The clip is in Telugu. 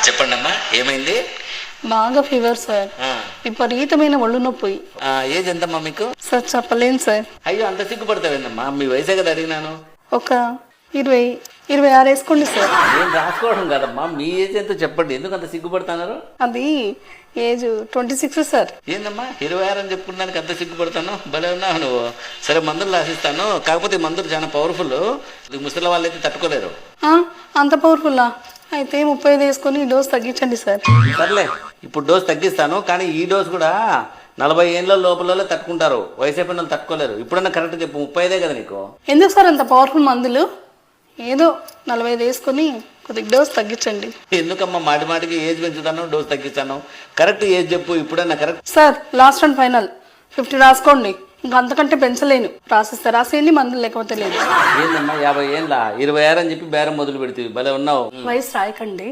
చెప్పండి అమ్మా, ఏమైంది? బాగా ఫీవర్ సార్, విపరీతమైన ఒళ్ళు నొప్పి. ఏజ్ ఎంతమ్మా మీకు? సార్ చెప్పలేను సార్. అయ్యో, అంత సిగ్గుపడతావేందమ్మా? మీ వయసే కదా అడిగినాను. ఒక 26 వేసుకోండి సార్. నేను రాసుకోవడం కదమ్మా, మీ ఏజ్ ఎంతో చెప్పండి. ఎందుకు అంత సిగ్గుపడుతున్నారు? అది ఏజ్ 26 సార్. ఏందమ్మా 26 అని చెప్పుకున్నానికి అంత సిగ్గుపడతాను? భలే ఉన్నావు నువ్వు. సరే, మందులు రాసిస్తాను. కాకపోతే మందులు చాలా పవర్ఫుల్, ముసలి వాళ్ళు అయితే తట్టుకోలేరు. అంత పవర్ఫుల్లా? అయితే 35 వేసుకొని డోస్ తగ్గించండి సార్. సర్లే, ఇప్పుడు డోస్ తగ్గిస్తాను. కానీ ఈ డోస్ కూడా 40 ఏళ్ళ లోపల తట్టుకుంటారు, వయసు అయిపోయిన వాళ్ళు తట్టుకోలేరు. ఇప్పుడన్నా కరెక్ట్ చెప్పు, 35 కదా నీకు? ఎందుకు సార్ అంత పవర్ఫుల్ మందులు? ఏదో 45 వేసుకొని కొద్దిగా డోస్ తగ్గించండి. ఎందుకమ్మా మాటి మాటికి ఏజ్ పెంచుతాను, డోస్ తగ్గిస్తాను? కరెక్ట్ ఏజ్ చెప్పు ఇప్పుడన్నా. Correct sir, last and final 50 రాసుకోండి. ఇంకా అంతకంటే పెంచలేను. రాసిస్తే రాసేయండి, మందులు లేకపోతే లేదు. ఏందమ్మా 50 ఏళ్ళ 26 అని చెప్పి బేరం మొదలు పెడుతుంది. భలే ఉన్నావు. వయసు రాయకండి.